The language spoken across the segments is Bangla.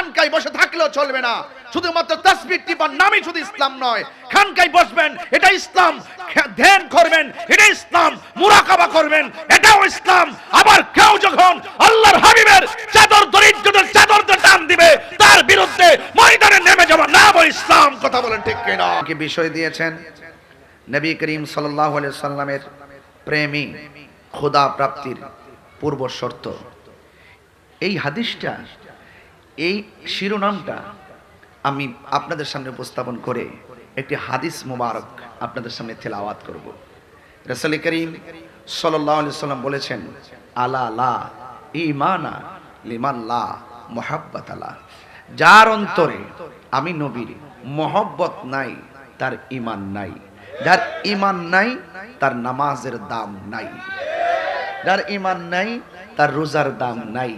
খানকায় বসে থাকলেও চলবে না। শুধুমাত্র তাসবিহ টিপার নামই শুধু ইসলাম নয়। খানকায় বসবেন, এটা ইসলাম। ধ্যান করবেন, এটা ইসলাম। মুরাকাবা করবেন, এটাও ইসলাম। আবার কেউ যখন আল্লাহর হাবিবের চাদর, দরিদ্রদের চাদর টান দিবে, তার বিরুদ্ধে ময়দানে নেমে যাওয়া নাম ইসলাম। কথা বলেন ঠিক কিনা? কি বিষয় দিয়েছেন নবী করিম সাল্লাল্লাহু আলাইহি সাল্লামের প্রেমী খোদা প্রাপ্তির পূর্ব শর্ত। এই হাদিসটা, এই শিরোনামটা আমি আপনাদের সামনে উপস্থাপন করে একটি হাদিস মুবারক আপনাদের সামনে তেলাওয়াত করব। রাসূল করিম সাল্লাল্লাহু আলাইহি সাল্লাম বলেছেন, আলা লা ঈমানা লিমান লা মুহাব্বাতা লা। যার অন্তরে আমি নবীর মহব্বত নাই, তার ঈমান নাই। যার ঈমান নাই, তার নামাজের দাম নাই। যার ঈমান নাই, তার রোজার দাম নাই।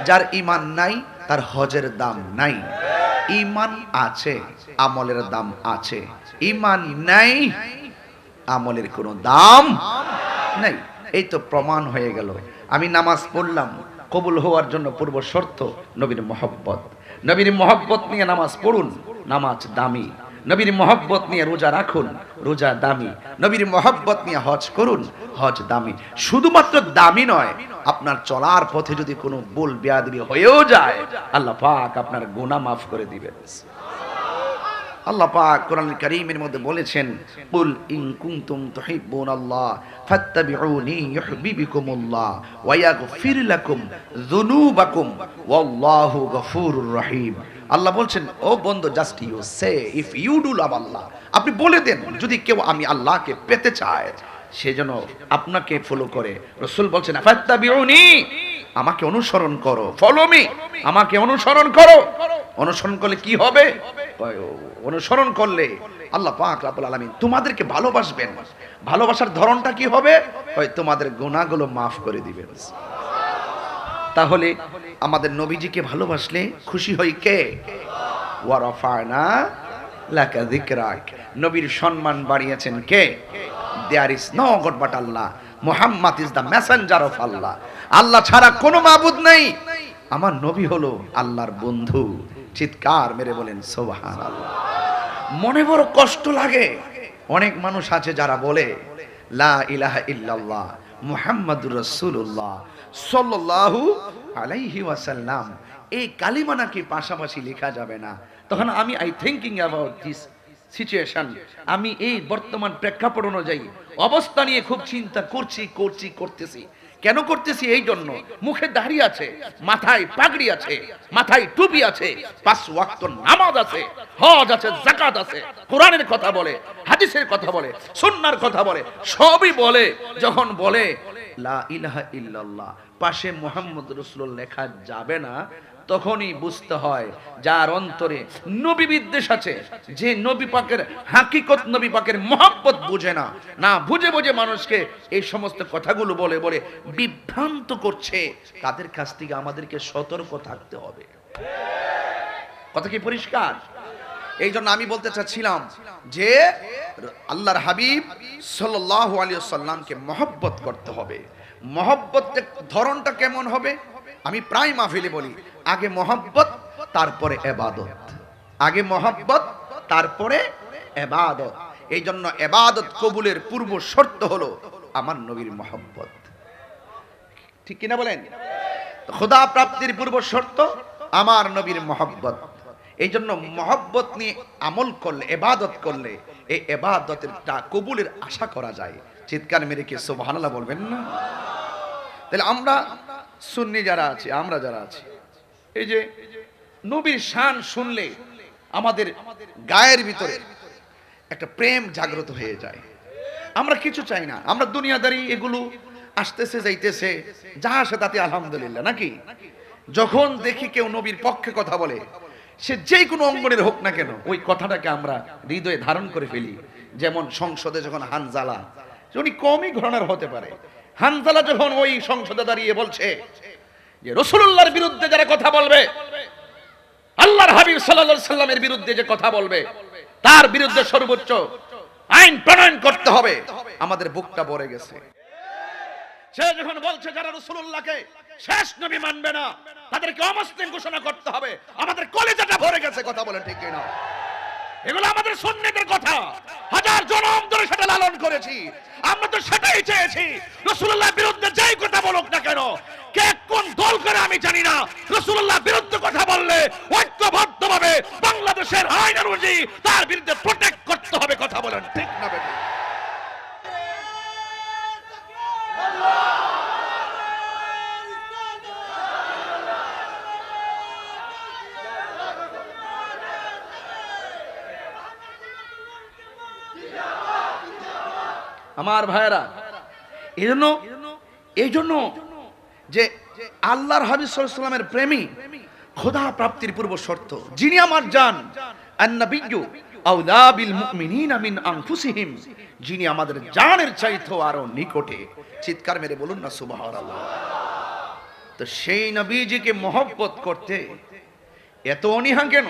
যার ঈমান নাই, তার হজের দাম নাই। ঈমান আছে, আমলের দাম আছে। ঈমান নাই, আমলের কোনো দাম নাই। এই তো প্রমাণ হয়ে গেল। আমি নামাজ পড়লাম, কবুল হওয়ার জন্য পূর্ব শর্ত নবীর মহব্বত। নবীর মহব্বত নিয়ে নামাজ পড়ুন, নামাজ দামি। নবীর মহব্বত নিয়ে রোজা রাখুন, রোজা দামি। নবীর মহব্বত নিয়ে হজ করুন, হজ দামি। শুধুমাত্র দামি নয়, আপনার চলার পথে যদি কোনো ভুল বেয়াদবি হয়েও যায়, আল্লাহ পাক আপনার গুনাহ মাফ করে দিবেন। আল্লাহ পাক কোরআন কারীমের মধ্যে বলেছেন, কুল ইন কুনতুম তুহিব্বুনাল্লাহ ফাত্তাবিউনি ইউহিব্বুকুমুল্লাহ ওয়া ইয়াগফির লাকুম যুনুবাকুম ওয়াল্লাহু গফুরুর রহিম। আল্লাহ বলছেন, ও বন্ধু, just you say if you do love Allah. আপনি বলে দেন, যদি কেউ আমি আল্লাহকে পেতে চায়, সেজন্য আপনাকে ফলো করে। রাসূল বলছেন, ফাত্তাবিউনি, আমাকে অনুসরণ করো। ফলো মি, আমাকে অনুসরণ করো। অনুসরণ করলে কি হবে? অনুসরণ করলে আল্লাহ পাক রব্বুল আলামিন তোমাদেরকে ভালোবাসবেন। ভালোবাসার ধরনটা কি হবে? তোমাদের গুনাহগুলো মাফ করে দিবেন। তাহলে আমাদের নবীজিকে ভালোবাসলে খুশি হই কে? ওয়া রাফা'না লাকা যিকরাক। নবীর সম্মান বাড়িয়েছেন কে? There is no god but Allah. Muhammad is the messenger of Allah. Allah ছাড়া কোনো মাবুদ নেই। আমার নবী হলো আল্লাহর বন্ধু। চিৎকার মেরে বলেন সুবহানাল্লাহ। মনে বড় কষ্ট লাগে। অনেক মানুষ আছে যারা বলে লা ইলাহা ইল্লাল্লাহ মুহাম্মাদুর রাসূলুল্লাহ সাল্লাল্লাহু আলাইহি ওয়াসাল্লাম, এই কালিমা নাকি পাশাপাশি লেখা যাবে না। তখন আমি থিংকিং অ্যাবাউট দিস সিচুয়েশন, আমি এই বর্তমান প্রেক্ষাপট অনুযায়ী অবস্থা নিয়ে খুব চিন্তা করতেছি। কেন করতেছি? এই জন্য মুখে দাড়ি আছে, মাথায় পাগড়ি আছে, মাথায় টুপি আছে, 5 ওয়াক্ত নামাজ আছে, হজ আছে, যাকাত আছে, কোরআনের কথা বলে, হাদিসের কথা বলে, সুন্নাহর কথা বলে, সবই বলে। যখন বলে লা ইলাহা ইল্লাল্লাহ, পাশে মুহাম্মদ রাসূলুল্লাহ লেখা যাবে না, তখনই বুঝতে হয় যার অন্তরে নবী বিদ্বেষ আছে, যে নবী পাকের হাকিকত, নবী পাকের মহব্বত বুঝে না, না বুঝে বুঝে মানুষকে এই সমস্ত কথাগুলো বলে বলে বিভ্রান্ত করছে, তাদের কাছ থেকে আমাদেরকে সতর্ক থাকতে হবে। কথা কি পরিষ্কার? এই জন্য আমি বলতে চাচ্ছিলাম যে আল্লাহর হাবিব সাল্লাল্লাহু আলাইহি ওয়াসাল্লামকে মহব্বত করতে হবে। মহব্বতের ধরনটা কেমন হবে? আমি প্রায় মাহফিলে বলি, আগে মহব্বত, তারপরে ইবাদত। আগে মহব্বত, তারপরে ইবাদত। এই জন্য ইবাদত কবুলের পূর্ব শর্ত হলো আমার নবীর মহব্বত। ঠিক কিনা বলেন? খোদা প্রাপ্তির পূর্ব শর্ত আমার নবীর মহব্বত। এই জন্য মহব্বত নিয়ে আমল করলে, ইবাদত করলে, এই ইবাদতের কবুলের আশা করা যায়। চিৎকার মেরে কি সুবহানাল্লাহ বলবেন না? তাহলে আমরা সুন্নি যারা আছি, আমরা যারা আছি, এই যে নবীর শান শুনলে আমাদের গায়ের ভিতরে একটা প্রেম জাগ্রত হয়ে যায়। আমরা কিছু চাই না, আমরা দুনিয়াদারি এগুলো আসতেছে যাইতেছে, যা আসে তাতে আলহামদুলিল্লাহ, নাকি? যখন দেখি কেউ নবীর পক্ষে কথা বলে, সে যে কোনো অঙ্গনের হোক না কেন, ওই কথাটাকে আমরা হৃদয়ে ধারণ করে ফেলি। যেমন সংসদে যখন হানজালা, উনি কমই ঘরানার হতে পারে, হানজালা যখন ওই সংসদে দাঁড়িয়ে বলছে যে রাসূলুল্লাহর বিরুদ্ধে যারা কথা বলবে, আল্লাহর হাবিব সাল্লাল্লাহু আলাইহি সাল্লামের বিরুদ্ধে যে কথা বলবে, তার বিরুদ্ধে সর্বোচ্চ আইন প্রণয়ন করতে হবে, আমাদের বুকটা ভরে গেছে। সে যখন বলছে যারা রাসূলুল্লাহকে শেষ নবী মানবে না, তাদেরকে অমুসলিম ঘোষণা করতে হবে। আমাদের কলিজাটা ভরে গেছে, কথা বলেন ঠিক কিনা? এগুলো আমাদের সুন্নতের কথা, হাজার জনম ধরে সেটা লালন করেছি। আমরা তো সেটাই চেয়েছি। রাসূলুল্লাহর বিরুদ্ধে যেই কথা বলুক না কেন, কে কোন দল করে আমি জানি না, রাসূলুল্লাহর বিরুদ্ধে কথা বললে ঐক্যবদ্ধভাবে বাংলাদেশের আইন অনুযায়ী তার বিরুদ্ধে প্রোটেক্ট করতে হবে, কথা বলেন ঠিক না বেঠিক? আমার ভাইরা, এই জন্য যে আল্লাহর হাবিব সাল্লাল্লাহু আলাইহি ওয়াসাল্লামের প্রেমী খোদা প্রাপ্তির পূর্ব শর্ত। যিনি আমার জান, আন-নাবিয়্যু আওলা বিল মুমিনিনা মিন আনফুসিহিম, যিনি আমাদের জানের চাইতেও আরো নিকটে। চিৎকার মেরে বলুন না সুবহানাল্লাহ। তো সেই নবীজিকে মহব্বত করতে এত অনীহা কেন?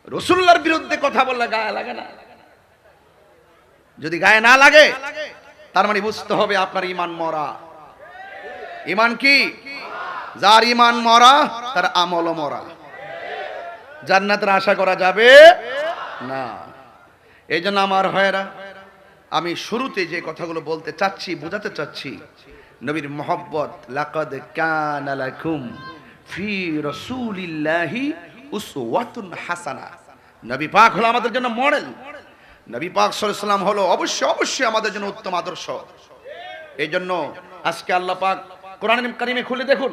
রাসূলুল্লাহর বিরুদ্ধে কথা বললে গায়ে লাগে না? যদি গায়ে না লাগে, তার মানে বুঝতে হবে আপনার ঈমান মরা। ঈমান কি? যার ঈমান মরা তার আমলও মরা। জান্নাতের আশা করা যাবে না। এই জন্য আমার ভাইয়েরা, আমি শুরুতে যে কথাগুলো বলতে চাচ্ছি, বোঝাতে চাচ্ছি, নবীর মহব্বত। লাকাদ কানা লাকুম ফি রাসূলিল্লাহি উসওয়াতুন হাসানা। নবী পাক হলো আমাদের জন্য মডেল। নবী পাক সাল্লাল্লাহু আলাইহি ওয়াসাল্লাম হলো অবশ্যই আমাদের জন্য উত্তম আদর্শ। এই জন্য আজকে আল্লাহ পাক কোরআন কারীমে খুলে দেখুন,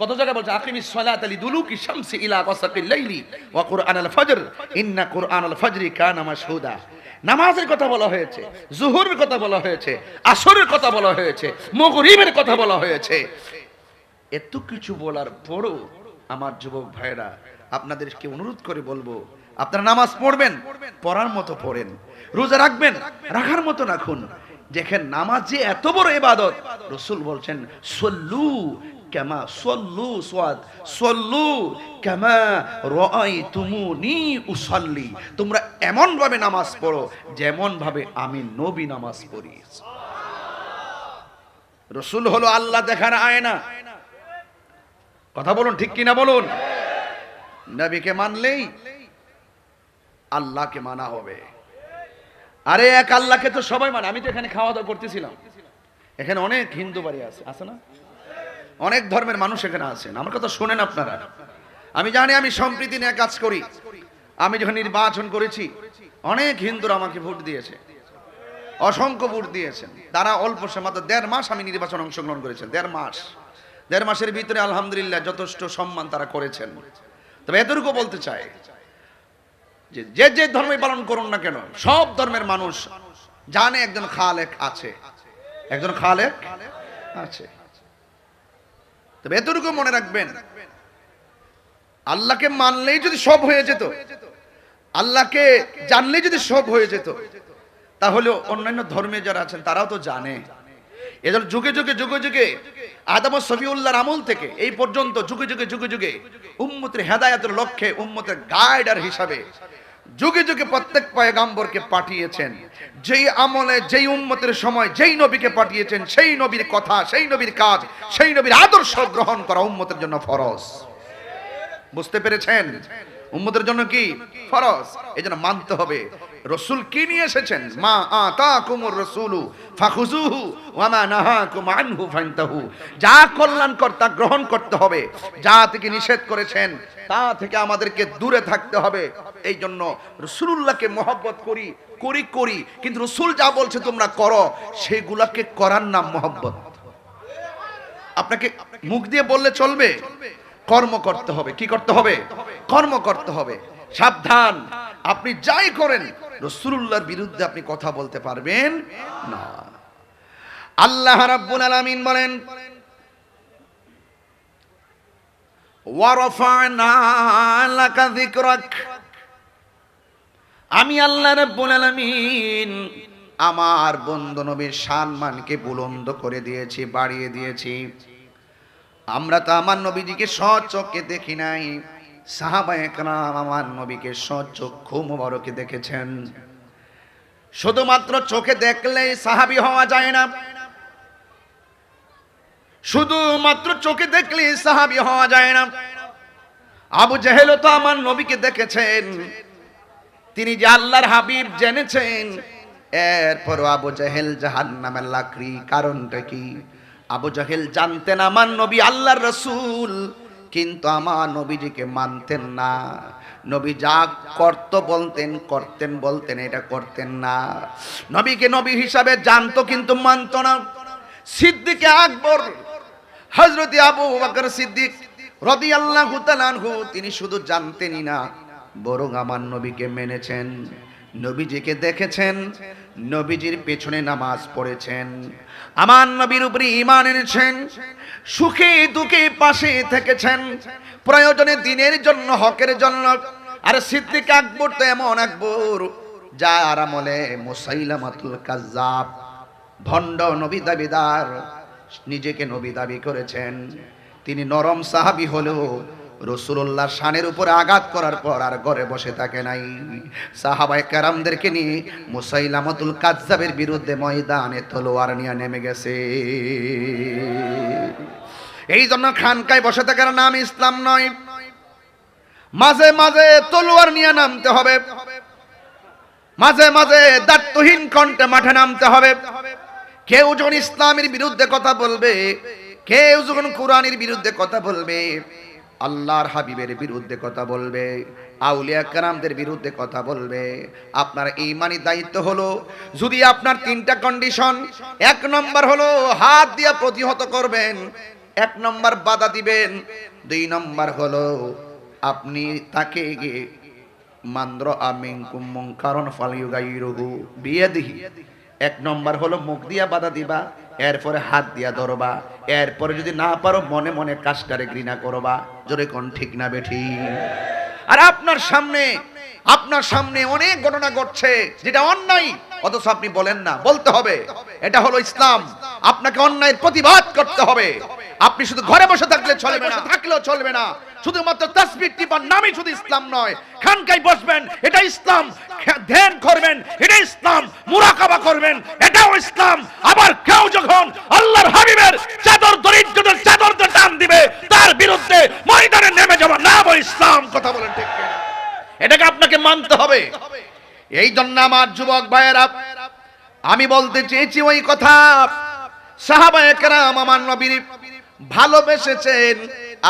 কত জায়গায় বলছে আকিমিস সালাতা লিদুলুকি শামসি ইলা গাসাকিল লাইলি ওয়া কুরআনাল ফজর ইন্না কুরআনাল ফজরি কানা মাশহুদা। নামাজের কথা বলা হয়েছে, জোহরের কথা বলা হয়েছে, আসরের কথা বলা হয়েছে, মাগরিবের কথা বলা হয়েছে। এত কিছু বলার পরও আমার যুবক ভাইরা, আপনাদেরকে অনুরোধ করে বলবো, আপনারা নামাজ পড়বেন, পড়ার মতো পড়েন। রোজা রাখবেন, রাখার মতো রাখুন। দেখেন নামাজ যে এত বড় ইবাদত, রাসূল বলছেন সল্লু কামা সল্লু সাদ সল্লু কামা রাআইতুমুনি উসাল্লি। তোমরা এমন ভাবে নামাজ পড়ো যেমন ভাবে আমি নবী নামাজ পড়ি। রাসূল হলো আল্লাহ দেখার আয়না। কথা বলুন ঠিক কিনা বলুন? নবীকে মানলেই আল্লাহকে মানা হবে। আরে এক আল্লাহকে তো সবাই মানে। আমি তো এখানে খাওয়া দাওয়া করতেছিলাম, এখানে অনেক হিন্দু বাড়ি আছে না? অনেক ধর্মের মানুষ এখানে আছেন। আমার কথা শোনেন আপনারা। আমি জানি আমি সম্প্রীতি নিয়ে কাজ করি। আমি যখন নির্বাচন করেছি, অনেক হিন্দুরা আমাকে ভোট দিয়েছে, অসংখ্য ভোট দিয়েছেন। তারা অল্প সময়, মাত্র 1.5 মাস আমি নির্বাচন অংশগ্রহণ করেছেন। 1.5 মাসের ভিতরে আলহামদুলিল্লাহ যথেষ্ট সম্মান তারা করেছেন। তবে এতটুকু বলতে চাই, যে যে ধর্মই পালন করুন না কেন, সব ধর্মের মানুষ জানে একজন খালেক আছে, একজন খালেক আছে। তবে এতটুকু মনে রাখবেন, আল্লাহকে মানলেই যদি সব হয়ে যেত, আল্লাহকে জানলেই যদি সব হয়ে যেত, তাহলে অন্যান্য ধর্মে যারা আছেন তারাও তো জানে। এজন্য যুগে যুগে আদম ও সফিউল্লাহর আমল থেকে এই পর্যন্ত যুগে যুগে উম্মতের হেদায়েতের লক্ষ্যে, উম্মতের গাইডার হিসাবে যুগে যুগে প্রত্যেক পয়গম্বরকে পাঠিয়েছেন। যেই আমলে, যেই উম্মতের সময় যেই নবীকে পাঠিয়েছেন, সেই নবীর কথা, সেই নবীর কাজ, সেই নবীর আদর্শ গ্রহণ করা উম্মতের জন্য ফরজ। বুঝতে পেরেছেন? উম্মতের জন্য কি ফরজ। এজন্য মানতে হবে। রাসূল কি নিয়ে এসেছেন? মা আতাকুমুর রাসূলু ফাখুযুহু ওয়া মা নাহাকুম আনহু ফান্তাহু। যা কল্যাণকর তা গ্রহণ করতে হবে, যা থেকে নিষেধ করেছেন তা থেকে আমাদেরকে দূরে থাকতে হবে। এই জন্য রাসূলুল্লাহকে মহব্বত করি, কিন্তু রাসূল যা বলছে তোমরা করো, সেগুলাকে করার নাম মহব্বত। আপনাকে মুখ দিয়ে বললে চলবে, কর্ম করতে হবে। কি করতে হবে? কর্ম করতে হবে। সাবধান, আপনি যাই করেন রাসূলুল্লাহর বিরুদ্ধে আপনি কথা বলতে পারবেন না। আল্লাহ রাব্বুল আলামিন বলেন, ওয়া রাফা'না লাকা যিকরাক। আমি আল্লাহ রাব্বুল আলামিন আমার বন্ধু নবীর সম্মানকে বুলন্দ করে দিয়েছি, বাড়িয়ে দিয়েছি। আমরা তো আমার নবীজিকে সচক্ষে দেখি নাই, সাহাবায়ে কেরাম আমার নবীকে সচক্ষু মোবারকে দেখেছেন। শুধুমাত্র চোখে দেখলেই সাহাবী হওয়া যায় না, শুধুমাত্র চোখে দেখলে সাহাবী হওয়া যায় না। আবু জেহেল তো আমার নবীকে দেখেছেন, তিনি যে আল্লাহর হাবিব জেনেছেন, এরপর আবু জেহেল জাহান্নামের লাকড়ি। কারণটা কি? আবু জেহেল জানতেন আমার নবী আল্লাহর রাসূল, কিন্তু আমার নবীজিকে মানতেন না। নবী যা করত বলতেন, করতেন বলতেন, এটা করতেন না। নবীকে নবী হিসাবে জানতো কিন্তু মানতো না। সিদ্দিক আকবর হযরত আবু বকর সিদ্দিক রাদিয়াল্লাহু তাআলা আনহু, তিনি শুধু জানতেনই না, বরং আমার নবীকে মেনেছেন, নবীজিকে দেখেছেন, নবীজির পেছনে নামাজ পড়েছেন, আমার নবীর উপরে ঈমান এনেছেন, সুখে দুঃখে পাশে থেকেছেন, প্রয়োজনে দিনের জন্য, হকের জন্য। আর সিদ্দিক আকবর তো এমন আকবর যার আমলে মুসাইলামাতুল কাজ্জাব, ভণ্ড নবী দাবিদার, নিজেকে নবী দাবি করেছেন। তিনি নরম সাহাবী হলেও রাসূলুল্লাহর শানের উপরে আঘাত করার পর আর ঘরে বসে থাকে নাই। সাহাবায়ে কেরামদেরকে নিয়ে মুসাইলামাতুল কাজ্জাবের বিরুদ্ধে ময়দানে তলোয়ার নিয়ে নেমে গেছে। এই জন্য খানকায় বসে থাকার নাম ইসলাম নয়, মাঝে মাঝে তলোয়ার নিয়ে নামতে হবে, মাঝে মাঝে দায়িত্বহীন কণ্ঠে মাঠে নামতে হবে। কেউ যখন ইসলামের বিরুদ্ধে কথা বলবে, কেউ যখন কোরআনের বিরুদ্ধে কথা বলবে, আল্লাহর হাবিবের বিরুদ্ধে কথা বলবে, আউলিয়া কেরামদের বিরুদ্ধে কথা বলবে, আপনার ঈমানি দায়িত্ব হলো, যদি আপনার তিনটা কন্ডিশন, এক নম্বর হলো হাত দিয়ে প্রতিহত করবেন, এক নম্বর বাধা দিবেন, দুই নম্বর হলো আপনি তাকে মান্দ্র আমিনকুম মুনকারন ফালিয়ুগাইরুহু বিয়াদিহি। এক নম্বর হলো মুখ দিয়া বাধা দিবা, এরপরে হাত দিয়া ধরবা, এরপরে যদি না পারো মনে মনে কাজটারে ঘৃণা করবা। জোরে কোন ঠিক না বেঠি? আর আপনার সামনে অনেক ঘটনা ঘটছে যেটা অন্যায়, অথচ আপনি বলেন না, বলতে হবে। এটা হলো ইসলাম। আপনাকে অন্যায়ের প্রতিবাদ করতে হবে। আপনি শুধু ঘরে বসে চলবে না, শুধুমাত্র তাসবিহ টিপার নামই শুধু ইসলাম নয়। খানকায় বসবেন, এটা ইসলাম। ধ্যান করবেন, এটা ইসলাম। মুরাকাবা করবেন, এটাও ইসলাম। আবার কেউ যখন আল্লাহর হাবিবের চাদর, দরিদ্রদের চাদর টান দিবে, তার বিরুদ্ধে ময়দানে নেমে যাওয়া নাম ইসলাম। কথা বলেন ঠিক কিনা? এটাকে আপনাকে মানতে হবে। এই জন্য আমার যুবক ভাইয়েরা, আমি বলতে চেয়েছি ওই কথা, সাহাবায়ে কেরাম আমার নবীর ভালোবেসেছেন,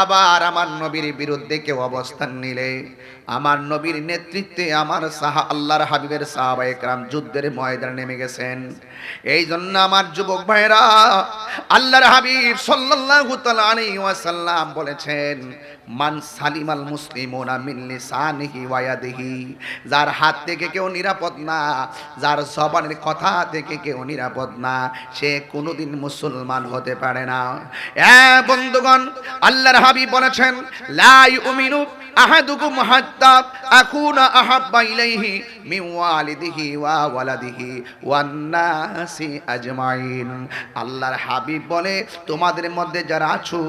আবার আমার নবীর বিরুদ্ধে কেউ অবস্থান নিলে, আমার নবীর নেতৃত্বে আমার আল্লাহর হাবিবের সাহাবায়ে কেরাম যুদ্ধের ময়দানে নেমে গেছেন। এই জন্য আমার যুবক ভাইরা, আল্লাহর হাবিব সাল্লাল্লাহু তাআলা আলাইহি ওয়াসাল্লাম বলেছেন, মান সালিমাল মুসলিমুনা মিন লিসানিহি ওয়া ইয়াদিহি, যার হাত থেকে কেউ নিরাপদ না, যার জবানের কথা থেকে কেউ নিরাপদ না, সে কোনোদিন মুসলমান হতে পারে না। বন্ধুগণ, আল্লাহর হাবিব বলেছেন, লা ইউমিনু আহাদুকুম হাত্তা আকুনা আহাব্বা ইলাইহি মিন ওয়ালিদিহি ওয়া ওয়ালাদিহি ওয়ান নাসি আজমাইন। আল্লাহর হাবিব বলে, তোমাদের মধ্যে যারা আছো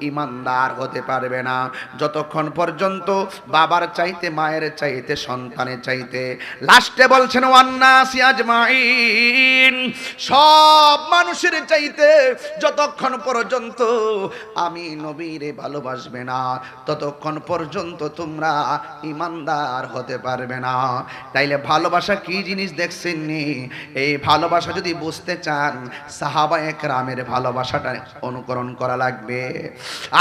ঈমানদার হতে পারবে না যতক্ষণ পর্যন্ত বাবার চাইতে, মায়ের চাইতে, সন্তানের চাইতে, লাস্টে বলছেন ওয়ান নাসি আজমাইন, সব মানুষের চাইতে যতক্ষণ পর্যন্ত আমি নবীরে ভালোবাসবে না, ততক্ষণ পর্যন্ত তোমরা ঈমানদার হতে পারবে না। তাইলে ভালোবাসা কি জিনিস দেখছেন নি? এই ভালোবাসা যদি বুঝতে চান, সাহাবায়ে কেরামের ভালোবাসাটা অনুকরণ করা লাগবে।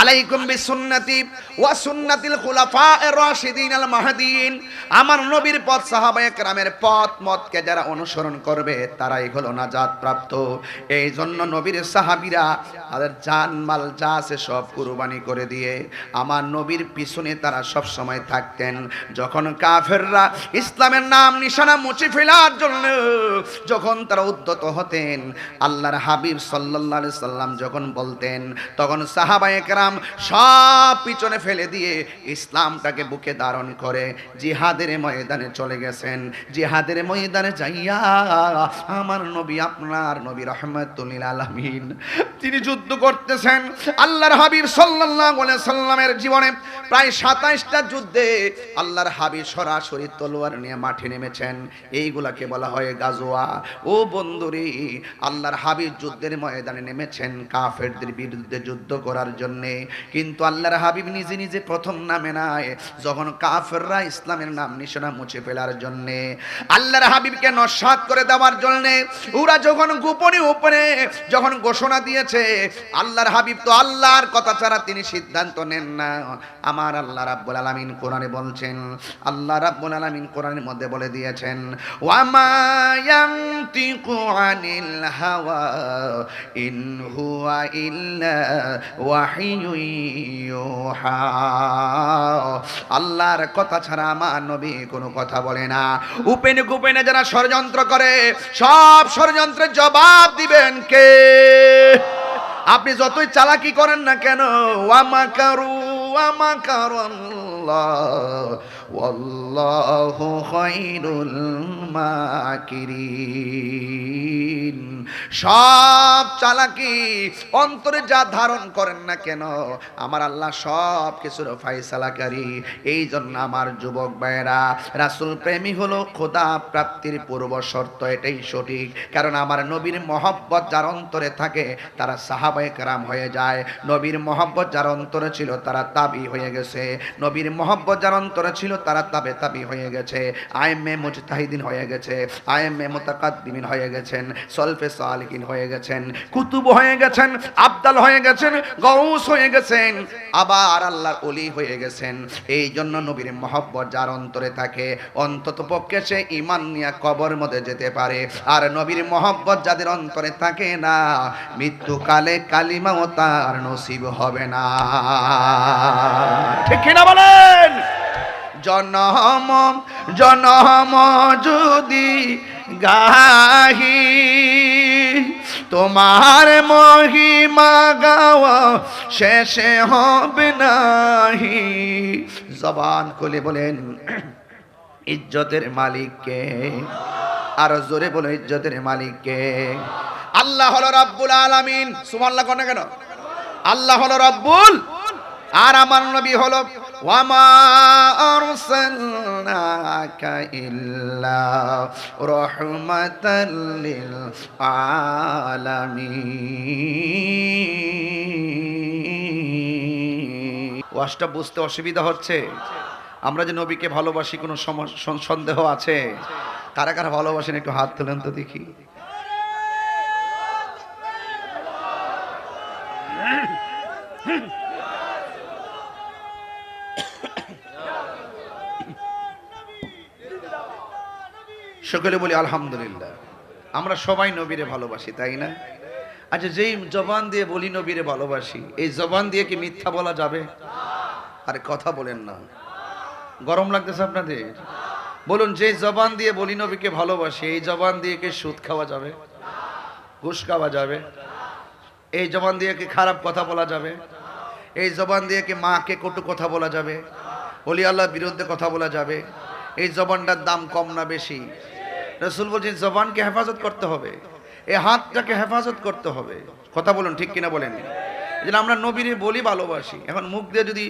আলাইকুম বিসুন্নতি ওয়া সুন্নাতিল খুলাফায়ে রাশিদিন আল মাহদিয়িন। আমার নবীর পথ, সাহাবায়ে কেরামের পথ মতকে যারা অনুসরণ করবে, তারাই হলো নাজাত প্রাপ্ত। এই জন্য নবীর সাহাবীরা তাদের জান মাল যা আছে সব কুরবানি করে দিয়ে আমার নবীর পিছনে তারা সব সময় থাকতেন। যখন কাফেররা ইসলামের নাম নিশানা মুছে ফেলার জন্য যখন তারা উদ্যত হতেন, আল্লাহর হাবিব সাল্লাল্লাহু আলাইহি সাল্লাম যখন বলতেন, তখন সাহাবায়ে কেরাম সব পিছনে ফেলে দিয়ে ইসলামটাকে বুকে ধারণ করে জিহাদের ময়দানে চলে গেছেন। জিহাদের ময়দানে যাইয়া আমার নবী, আপনার নবী রাহমাতুল লিল আলামিন, তিনি যুদ্ধ করতেছেন। আল্লাহর হাবিব সাল্লাল্লাহু আলাইহি সাল্লামের জীবনে প্রায় 27 38টা যুদ্ধে আল্লাহর হাবিব সরাসরি তলোয়ার নিয়ে মাঠে নেমেছেন, এইগুলাকে বলা হয় গাজওয়া। ও বন্ধুরে, আল্লাহর হাবিব যুদ্ধের ময়দানে নেমেছেন কাফেরদের বিরুদ্ধে যুদ্ধ করার জন্য, কিন্তু আল্লাহর হাবিব নিজে নিজে প্রথম নামে নাই, যখন কাফেররা ইসলামের নাম নিশানা মুছে ফেলার জন্য, আল্লাহর হাবিবকে নস্যাৎ করে দেওয়ার জন্য ওরা যখন গোপনে উপরে যখন ঘোষণা দিয়েছে, আল্লাহর হাবিব তো আল্লাহর কথা ছাড়া তিনি সিদ্ধান্ত নেন না। আমার আল্লাহ রাব্বুল আলামিন কোরআনে বলছেন, আল্লাহ রাব্বুল আলামিন কোরআনের মধ্যে বলে দিয়েছেন, ওয়া মা ইয়ানতিকু আনিল হাওয়া ইন হুয়া ইল্লা ওয়াহিয়ুন ইউহা। আল্লাহর কথা ছাড়া আমার নবী কোনো কথা বলে না। উপেনে গোপনে যারা ষড়যন্ত্র করে, সব ষড়যন্ত্রের জবাব দিবেন কে? আপনি যতই চালাকি করেন না কেন, ওয়া মাকারু ওয়া মাকারাল্লাহ ওয়াল্লাহু খায়রুল মাকিরিন। সব চালাকি অন্তরে যা ধারণ করেন না কেন, আমার আল্লাহ সব কিছুর ফয়সালাকারী। এই জন্য আমার যুবক ভাইয়েরা, রাসূল প্রেমী হলো খোদা প্রাপ্তির পূর্ব শর্ত, এটাই সঠিক। কারণ আমার নবীর মহব্বত যার অন্তরে থাকে তারা সাহাবায়ে কেরাম হয়ে যায়। নবীর মহব্বত যার অন্তরে ছিল তারা তাবি হয়ে গেছে। নবীর মহব্বত যার অন্তরে ছিল তারা তাবি হয়ে গেছে। আইএমএ মুজতাহিদিন হয়ে গেছে, আইএমএ মুতাকাদ্দিমিন হয়ে গেছেন, সলফে সালিকিন হয়ে গেছেন, কুতুব হয়ে গেছেন, আবদাল হয়ে গেছেন, গৌস হয়ে গেছেন, আবার আল্লাহর ওলি হয়ে গেছেন। এই জন্য নবীর মহব্বত যার অন্তরে থাকে, অন্তত পক্ষে সে ঈমান নিয়ে কবর মধ্যে যেতে পারে। আর নবীর মহব্বত যাদের অন্তরে থাকে না, মৃত্যুকালে কালিমাও তার নসিব হবে না। ঠিক কিনা বলেন? জনম জনম যদি গাহি তোমার মহিমা গাওয়া শেষে হবে নাহি। জবান খুলে বলেন ইজ্জতের মালিককে, আর জোরে বলো ইজ্জতের মালিককে। আল্লাহ হলো রব্বুল আলামিন। সুবহানাল্লাহ কোন কেন? আল্লাহ হলো রব্বুল, আর আমার নবী হলো ওয়া মা আরসালনাকা ইল্লা রাহমাতাল লিল আলামিন। ওয়াজটা বুঝতে অসুবিধা হচ্ছে? আমরা যে নবীকে ভালোবাসি কোনো সন্দেহ আছে? কারা কারা ভালোবাসেন একটু হাত তুলেন তো দেখি। সকলে বলি আলহামদুলিল্লাহ। আমরা সবাই নবীরে ভালোবাসি, তাই না? আচ্ছা, যেই জবান দিয়ে বলি নবীরে ভালোবাসি, এই জবান দিয়ে কি মিথ্যা বলা যাবে? আরে কথা বলেন না, গরম লাগতেছে আপনাদের? বলুন, যে জবান দিয়ে বলি নবীকে ভালোবাসি, এই জবান দিয়ে কি সুদ খাওয়া যাবে? ঘুষ খাওয়া যাবে? এই জবান দিয়ে কি খারাপ কথা বলা যাবে? এই জবান দিয়ে কি মাকে কটু কথা বলা যাবে? ওলি আল্লাহর বিরুদ্ধে কথা বলা যাবে? এই জবানটার দাম কম না বেশি? রাসূল বলছেন জবানকে হেফাজত করতে হবে, এই হাতটাকে হেফাজত করতে হবে। কথা বলুন, ঠিক কিনা বলেন? এই জন্য আমরা নবীরে বলি ভালোবাসি। এখন মুখ দিয়ে যদি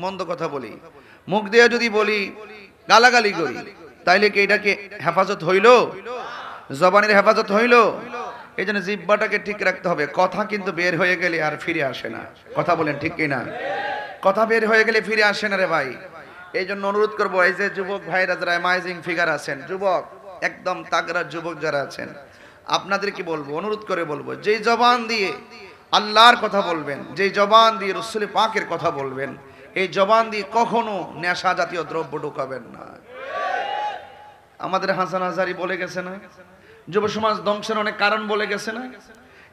মন্দ কথা বলি, মুখ দিয়ে যদি বলি গালাগালি করি, তাইলে কি এটাকে হেফাজত হইল? জবানের হেফাজত হইল? এই জন্য জিহ্বাটাকে ঠিক রাখতে হবে। কথা কিন্তু বের হয়ে গেলে আর ফিরে আসে না। কথা বলেন, ঠিক কিনা? কথা বের হয়ে গেলে ফিরে আসে না রে ভাই। এই জন্য অনুরোধ করবো, এই যে যুবক ভাইরা যারা অ্যামাইজিং ফিগার আছেন, যুবক একদম তাগড়া যুবক যারা আছেন, আপনাদের কি বলবো, অনুরোধ করে বলবো, যে জবান দিয়ে আল্লাহর কথা বলবেন, যে জবান দিয়ে রাসূল পাকের কথা বলবেন, এই জবান দিয়ে কখনো নেশা জাতীয় দ্রব্য ঢোকাবেন না। আমাদের হাসান হাজারি বলে গেছে না, যুব সমাজ ধ্বংসের অনেক কারণ বলে গেছে না?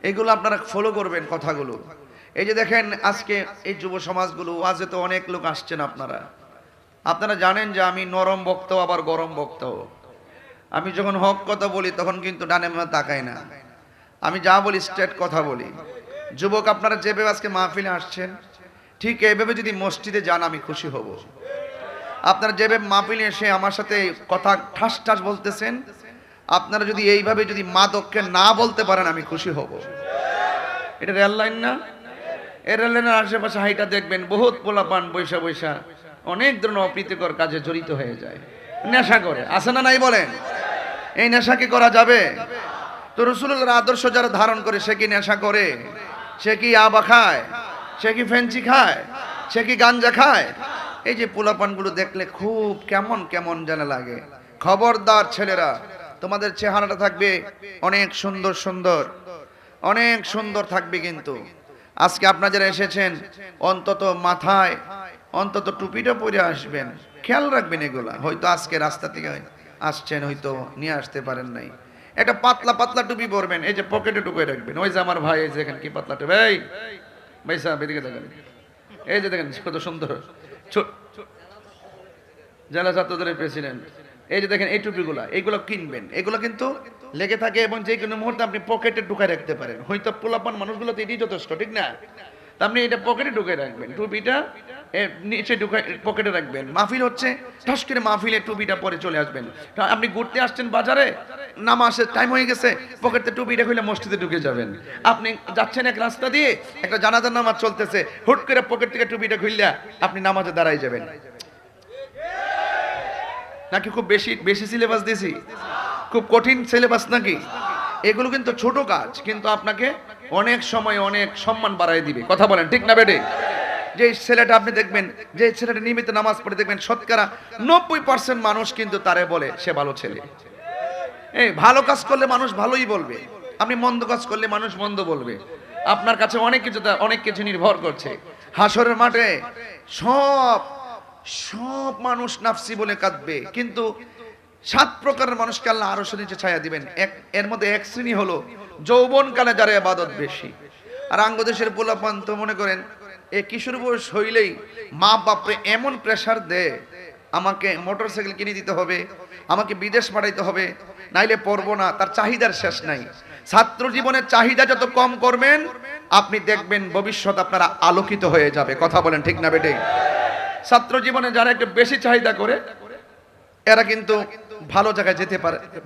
এগুলো আপনারা ফলো করবেন কথাগুলো। এই যে দেখেন আজকে এই যুব সমাজগুলো, ওয়াজে তো অনেক লোক আসছেন, আপনারা জানেন যে আমি নরম বক্তাও আবার গরম বক্তাও। আমি যখন হক কথা বলি তখন কিন্তু ডানে বামে তাকাই না, আমি যা বলি স্ট্রেট কথা বলি। যুবক আপনারা যেভাবে আজকে মাহফিলে আসছেন, ঠিক এইভাবে যদি মসজিদে যান আমি খুশি হব। আপনারা যেভাবে মাহফিলে এসে আমার সাথে কথা ঠাস ঠাস বলতেছেন, আপনারা যদি এইভাবে যদি মাদককে না বলতে পারেন আমি খুশি হব। এটা রেল লাইন না? এই রেল লাইনের আশেপাশে হাইটা দেখবেন বহুত পোলাপান বৈশা বৈশা অনেক ধরনের অপ্রীতিকর কাজে জড়িত হয়ে যায়, নেশা করে, আছে না নাই বলেন? এই নেশা কি করা যাবে? তো রাসূলুল্লাহর আদর্শ যারা ধারণ করে সে কি নেশা করে? সে কি ইয়াবা খায়? সে কি ফেন্সি খায়? সে কি গাঞ্জা খায়? এই যে পোলাপানগুলো দেখলে খুব কেমন কেমন যেন লাগে। খবরদার ছেলেরা, তোমাদের চেহারাটা থাকবে অনেক সুন্দর সুন্দর, অনেক সুন্দর থাকবে, কিন্তু আজকে আপনারা যারা এসেছেন অন্তত মাথায় অন্তত টুপিটা পরে আসবেন, খেয়াল রাখবেন এগুলা। হয়তো আজকে রাস্তা থেকে আসছেন, হয়তো নিয়ে আসতে পারেন নাই, একটা পাতলা পাতলা টুপি পরবেন, এই যে পকেটে ঢুকিয়ে রাখবেন। ওই যে আমার ভাই, এই যে এখানে কি পাতলা টুপি, এই ভাই সাহেব এদিকে দেখেন, এই যে দেখেন কত সুন্দর জেলা ছাত্রদের প্রেসিডেন্ট, এই যে দেখেন এই টুপিগুলা, এইগুলো কিনবেন, এগুলো কিন্তু লেগে থাকে এবং যে কোনো মুহূর্তে আপনি পকেটে ঢুকায় রাখতে পারেন। হয়তো পোলাপান মানুষগুলো তো এটাই যথেষ্ট, ঠিক না? আপনি এটা পকেটে ঢুকে রাখবেন, টুপিটা নিচে ঢুকে পকেটে রাখবেন। মাহফিল হচ্ছে, ঠাস করে মাহফিলে টুপিটা পরে চলে আসবেন। আপনি ঘুরতে আসছেন বাজারে, নামাজের টাইম হয়ে গেছে, পকেটে টুপিটা খুলে মসজিদে ঢুকে যাবেন। আপনি যাচ্ছেন এক রাস্তা দিয়ে, একটা জানাজার নামাজ চলতেছে, হুট করে পকেট থেকে টুপিটা খুললে আপনি নামাজে দাঁড়াই যাবেন। নাকি খুব বেশি বেশি সিলেবাস দিয়েছি? খুব কঠিন সিলেবাস নাকি? এগুলো কিন্তু ছোট কাজ, কিন্তু আপনাকে অনেক সময় অনেক সম্মান বাড়ায় দিবে। কথা বলেন ঠিক না বেটে? যে ছেলেটা আপনি দেখবেন, যে ছেলেটা নিয়মিত নামাজ পড়ে, দেখবেন শতকরা 90% মানুষ কিন্তু তারে বলে সে ভালো ছেলে। এই ভালো কাজ করলে মানুষ ভালোই বলবে, আপনি মন্দ কাজ করলে মানুষ মন্দ বলবে। আপনার কাছে অনেক কিছু নির্ভর করছে। হাসরের মাঠে সব সব মানুষ নাফসি বলে কাঁদবে, কিন্তু 7 প্রকারের মানুষকে আল্লাহ আরশের নিচে ছায়া দিবেন। এর মধ্যে এক শ্রেণী হলো যৌবনকালে যারা ইবাদত বেশি। আর আঙ্গদেশের পোলাপান তো মনে করেন এই কিশোর বয়স হইলেই মা বাপরে এমন প্রেসার দেয়, আমাকে মোটরসাইকেল কিনে দিতে হবে, আমাকে বিদেশ পাঠাইতে হবে, নাইলে পড়বো না। তার চাহিদার শেষ নাই। ছাত্র জীবনের চাহিদা যত কম করবেন, আপনি দেখবেন ভবিষ্যৎ আপনারা আলোকিত হয়ে যাবে। কথা বলেন ঠিক না বেটে? ছাত্র জীবনে যারা একটু বেশি চাহিদা করে, এরা কিন্তু ভালো জায়গায় যেতে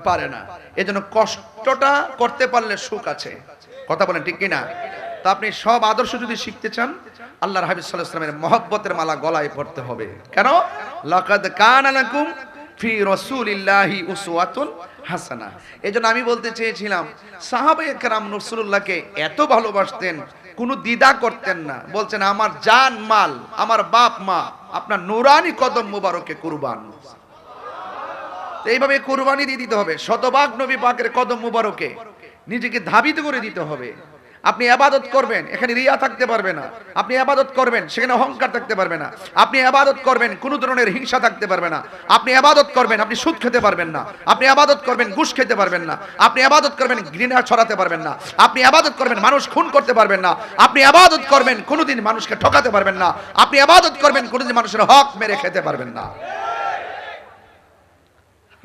পারে না। এজন্য কষ্টটা করতে পারলে সুখ আছে। কথা বলেন ঠিক কিনা? তা আপনি সব আদর্শ যদি শিখতে চান, আল্লাহর হাবিব সাল্লাল্লাহু আলাইহি ওয়াসাল্লামের মহব্বতের মালা গলায় পড়তে হবে। কেন? লাকাদ কানা লাকুম ফি রাসূলিল্লাহি উসওয়াতুন হাসানা। এজন্য আমি বলতে চেয়েছিলাম, সাহাবায়ে কেরাম রাসূলুল্লাহকে এত ভালোবাসতেন, কোনো দ্বিধা করতেন না। বলছেন আমার জান মাল, আমার বাপ মা আপনার নুরানি কদম মুবারকে কুরবান। এইভাবে কুরবানি দিয়ে দিতে হবে, শতভাগ নবী পাকের কদম মুবারকে নিজেকে ধাবিত করে দিতে হবে। আপনি ইবাদত করবেন, এখানে রিয়া থাকতে পারবে না। আপনি ইবাদত করবেন, সেখানে অহংকার থাকতে পারবে না। আপনি ইবাদত করবেন, কোনো ধরনের হিংসা থাকতে পারবে না। আপনি ইবাদত করবেন, আপনি সুদ খেতে পারবেন না। আপনি ইবাদত করবেন, ঘুষ খেতে পারবেন না। আপনি ইবাদত করবেন, ঘৃণা ছড়াতে পারবেন না। আপনি ইবাদত করবেন, মানুষ খুন করতে পারবেন না। আপনি ইবাদত করবেন, কোনোদিন মানুষকে ঠকাতে পারবেন না। আপনি ইবাদত করবেন, কোনোদিন মানুষের হক মেরে খেতে পারবেন না।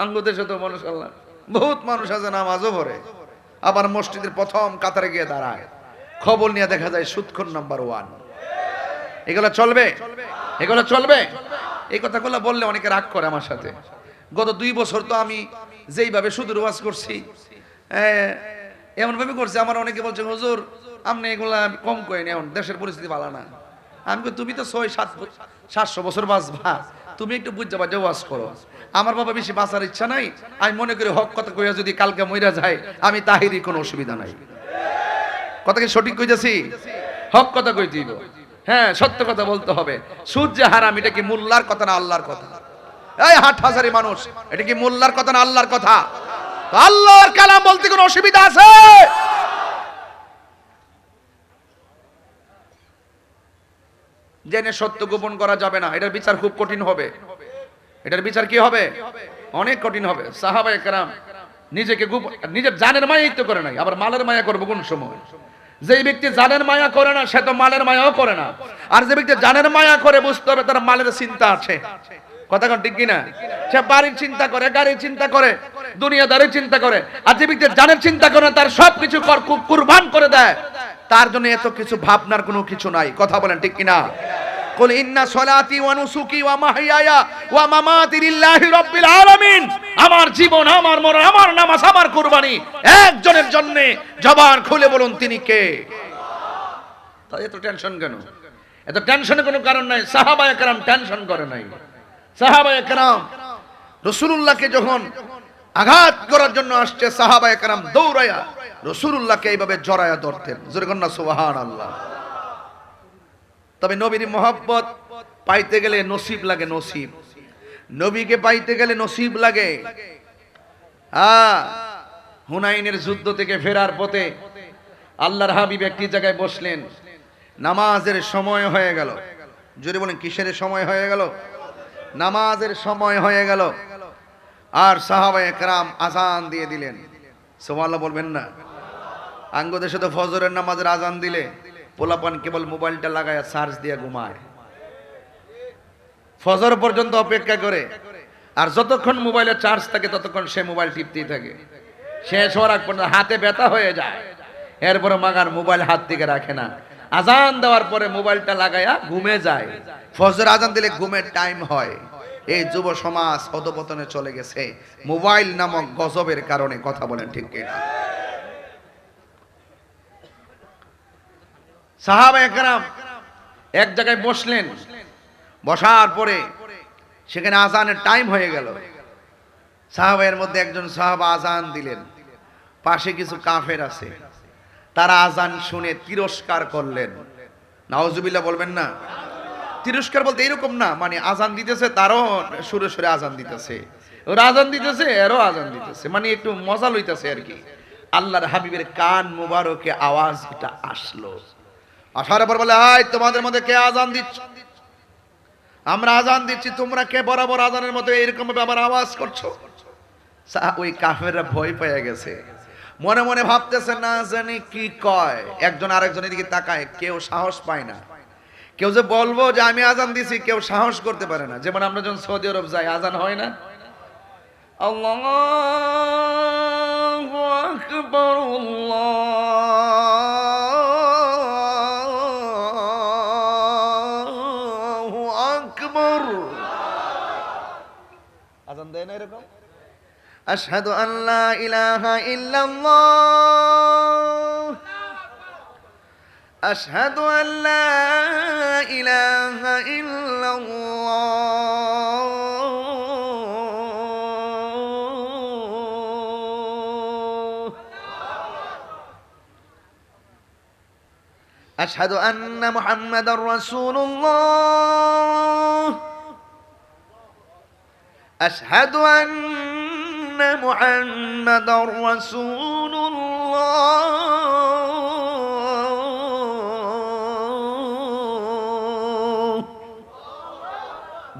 আঙ্গুদেশে তো মাশাআল্লাহ বহুত মানুষ আছে নামাজও পড়ে, আবার মসজিদের প্রথম কাতারে গিয়ে দাঁড়ায়, খবর নিয়ে দেখা যায় সুদখোর নাম্বার 1। এগুলো চলবে? এগুলো চলবে? এই কথাগুলো বললে অনেকে রাগ করে আমার সাথে। গত 2 বছর তো আমি যেইভাবে সুদের ওয়াজ করছি, এমন ভাবে করছি, আমার অনেকে বলছে হুজুর আপনি এগুলা কম করেন, এখন দেশের পরিস্থিতি ভালো না। আমি কই তুমি তো 600-700 বছর বাঁচবা, তুমি একটু বুঝতে পারছো ওয়াজ করো। আমার বাবা বেশি বাঁচার ইচ্ছা নাই, আমি মনে করি হক কথা কইয়া যদি কালকে মইরা যায় আমি তাহিরই কোনো অসুবিধা নাই। কথা কি সঠিক কইতেছি? হক কথা কইতে দিব, হ্যাঁ সত্য কথা বলতে হবে। সুদ যে হারাম, এটা কি মোল্লার কথা না আল্লাহর কথা? এই হাটহাজারি মানুষ, এটা কি মোল্লার কথা না আল্লাহর কথা? তো আল্লাহর কালাম বলতে কোনো অসুবিধা আছে? জেনে সত্য গোপন করা যাবে না, এটার বিচার খুব কঠিন হবে। এটার বিচার কি হবে? অনেক কঠিন হবে। সাহাবায়ে কেরাম নিজের জানের মায়াই তো করে নাই, আবার মালের মায়া করবে কোন সময়? যে ব্যক্তি জানের মায়া করে না সে তো মালের মায়াও করে না। আর যে ব্যক্তি জানের মায়া করে, বুঝতে হবে তার মালের চিন্তা আছে। কথা কোন ঠিক কিনা? সে বাড়ির চিন্তা করে, গাড়ির চিন্তা করে, দুনিয়াদারির চিন্তা করে। আর যে ব্যক্তি জানের চিন্তা করে, তার সবকিছু কুরবান করে দেয়, তার জন্য এত কিছু ভাবনার কোনো কিছু নাই। কথা বলেন ঠিক কিনা? কুল ইন্না সলাতি ওয়া নুসুকি ওয়া মাহইয়ায়া ওয়া মামাতি লিল্লাহি রাব্বিল আলামিন। আমার জীবন, আমার মরণ, আমার নামাজ, আমার কুরবানি একজনের জন্য। জবান খুলে বলুন তিনি কে? তাই এত টেনশন কেন? এত টেনশনের কোনো কারণ নাই। সাহাবায়ে কেরাম টেনশন করে নাই। সাহাবায়ে কেরাম রাসূলুল্লাহকে যখন আঘাত করার জন্য আসছে, সাহাবায়ে কেরাম দৌড়ায়া রাসূলুল্লাহকে এইভাবে জড়ায়া ধরতেন। জোরে কন্না সুবহানাল্লাহ। তবে নবীর মহব্বত পাইতে গেলে নসিব লাগে, নসিব। নবীকে পাইতে গেলে নসিব লাগে। হুনাইনের যুদ্ধ থেকে ফেরার পথে আল্লাহর হাবিব একটি জায়গায় বসলেন। নামাজের সময় হয়ে গেল। জোরে বলেন, কিসের সময় হয়ে গেল? নামাজের সময় হয়ে গেল। আর সাহাবায়ে কেরাম আজান দিয়ে দিলেন। সুবহানাল্লাহ বলবেন না? আঙ্গ দেশে তো ফজরের নামাজের আজান দিলে পোলাপান কেবল মোবাইলটা লাগায় চার্জ দিয়ে ঘুমায়, ফজর পর্যন্ত অপেক্ষা করে। আর যতক্ষণ মোবাইলে চার্জ থাকে ততক্ষণ সে মোবাইল টিপতেই থাকে। শেষ হওয়ার আগ পর্যন্ত হাতে ব্যথা হয়ে যায়। এরপরে মাগার মোবাইল হাত থেকে রাখে না। আজান দেওয়ার পরে মোবাইলটা লাগায়া ঘুমে যায়। ফজর আজান দিলে ঘুমের টাইম হয়। এই যুব সমাজ অধপতনে চলে গেছে মোবাইল নামক গজবের কারণে। কথা বলেন ঠিক কিনা? সাহাবায়ে কেরাম এক জায়গায় বসলেন। বসার পরে সেখানে আজানের টাইম হয়ে গেল। সাহাবায়ের মধ্যে একজন সাহাবা আজান দিলেন। পাশে কিছু কাফের আছে, তারা আজান শুনে তিরস্কার করলেন। নাউজুবিল্লাহ বলবেন না? তিরস্কার বলতে এরকম না, মানে আজান দিতেছে তারও সুরে সুরে আজান দিতেছে, ওরা আজান দিতেছে এরও আজান দিতেছে, মানে একটু মজা লইতেছে আর কি। আল্লাহর হাবিবের কান মুবারকে আওয়াজ এটা আসলো। আসার পর বলে, হাই তোমাদের মধ্যে কে আজান দিচ্ছ? আমরা আজান দিচ্ছি, তোমরা কে বরাবর আজানের মতো এরকম ভাবে আবার আওয়াজ করছো? ওই কাফেররা ভয় পেয়ে গেছে। মনে মনে ভাবতেছে না জানি কি কয়। একজন আরেকজনের দিকে তাকায়, কেউ সাহস পায় না। কেউ যে বলবো যে আমি আজান দিছি, কেউ সাহস করতে পারে না। যেমন আমরা যখন সৌদি আরব যাই, আজান হয় না, আল্লাহু আকবার আল্লাহু আকবার, আজান দেয় না এরকম? আশহাদু আল্লা ইলাহা ইল্লাল্লাহ, আশহাদু আল্লা ইলাহা ইল্লাল্লাহ, আশহাদু আন্না মুহাম্মাদার রাসূলুল্লাহ, আশহাদু আন্না মুহাম্মাদার রাসূলুল্লাহ।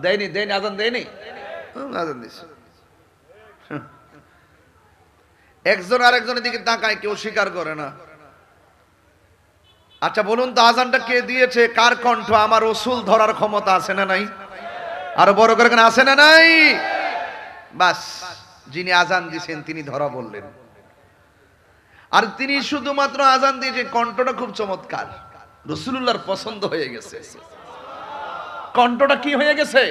দেয়নি দেয়নি আজান দেয়নি, আজান দিছে। একজন আরেকজনের দিকে তাকায়, কেউ স্বীকার করে না। আচ্ছা বলুন তো, আজানটা কে দিয়েছে? কার কণ্ঠ? আমার রাসূল ধরার ক্ষমতা আছে না নাই? আরো বড় করে আছে না নাই? বাস, যিনি আজান দিয়েছেন তিনি ধরা বললেন। আর তিনি শুধুমাত্র আজান দিয়েছেন, কণ্ঠটা খুব চমৎকার, রাসূলুল্লাহর পছন্দ হয়ে গেছে। কণ্ঠটা কি হয়ে গেছে?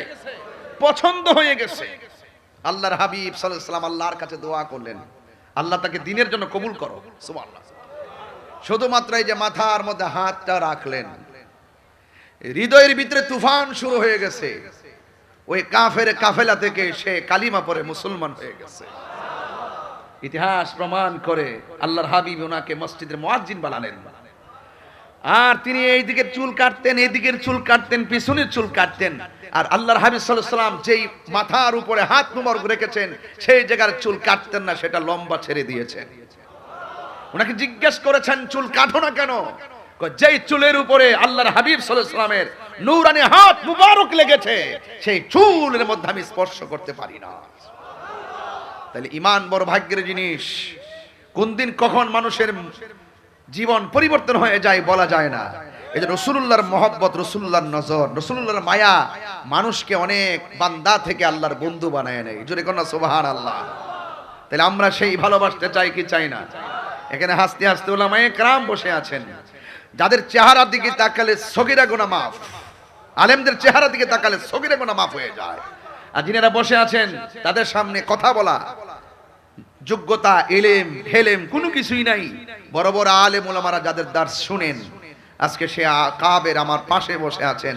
পছন্দ হয়ে গেছে। আল্লাহর হাবিব সাল্লাল্লাহু আলাইহি ওয়াসাল্লাম আল্লাহর কাছে দোয়া করলেন, আল্লাহ তাকে দ্বীনের জন্য কবুল করো। সুবহানাল্লাহ। শুধুমাত্র এই যে মাথার মধ্যে হাতটা রাখলেন, হৃদয়ের ভিতরে তুফান শুরু হয়ে গেছে। ওই কাফের কাফেলা থেকে সে কালিমা পড়ে মুসলমান হয়ে গেছে। ইতিহাস প্রমাণ করে আল্লাহর হাবিব ওনাকে মসজিদের মুয়াজ্জিন বানালেন। আর তিনি এই দিকের চুল কাটতেন, এই দিকের চুল কাটতেন, পিছনের চুল কাটতেন। আর আল্লাহর হাবিব সাল্লাল্লাহু আলাইহি ওয়াসাল্লাম যেই মাথার উপরে হাত মুবারক রেখেছেন, সেই জায়গার চুল কাটতেন না, সেটা লম্বা ছেড়ে দিয়েছেন। ওনাকে জিজ্ঞেস করেছেন, চুল কাটো না কেন? যেই চুলের উপরে আল্লাহর হাবিব সাল্লাল্লাহু আলাইহি ওয়াসাল্লামের নূরানি হাত মুবারক লেগেছে, সেই চুলের মধ্যে আমি স্পর্শ করতে পারি না। তাহলে ঈমান বড় ভাগ্যের জিনিস। কোন দিন কখন মানুষের জীবন পরিবর্তন হয়ে যায় বলা যায় না। এই যে রাসূলুল্লাহর মহব্বত, রাসূলুল্লাহর নজর, রাসূলুল্লাহর মায়া মানুষকে অনেক বান্দা থেকে আল্লাহর বন্ধু বানায় নেয়। জোরে কন্যা সুবহানাল্লাহ। তাহলে আমরা সেই ভালোবাসতে চাই কি চাই না? এখানে হাসতে হাসতে উলামায়ে কেরাম বসে আছেন, যাদের চেহারার দিকে তাকালে সগীরা গুনাহ মাফ। আলেমদের চেহারার দিকে তাকালে সগীরা গুনাহ মাফ হয়ে যায়। আর যিনারা বসে আছেন তাদের সামনে কথা বলা যোগ্যতা, ইলম হেলেম কোনো কিছুই নাই। বড় বড় আলেম ওলামারা যাদের দার্স শুনেন, আজকে সে কাবের আমার পাশে বসে আছেন,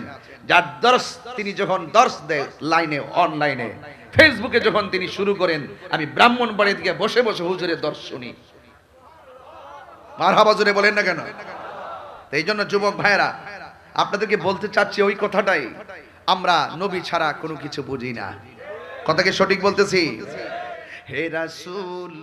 যার দর্শ তিনি যখন দর্শ দেয় লাইনে অনলাইনে ফেসবুকে যখন তিনি শুরু করেন, আমি ব্রাহ্মণবাড়িতে গিয়ে বসে বসে হুজুরের দর্শ শুনি। মারহাবা জোরে বলেন না কেন? এই জন্য যুবক ভাইরা আপনাদেরকে বলতে চাচ্ছি ওই কথাটাই, আমরা নবী ছাড়া কোনো কিছু বুঝি না। কথাকে সঠিক বলতেছি? হে রাসূল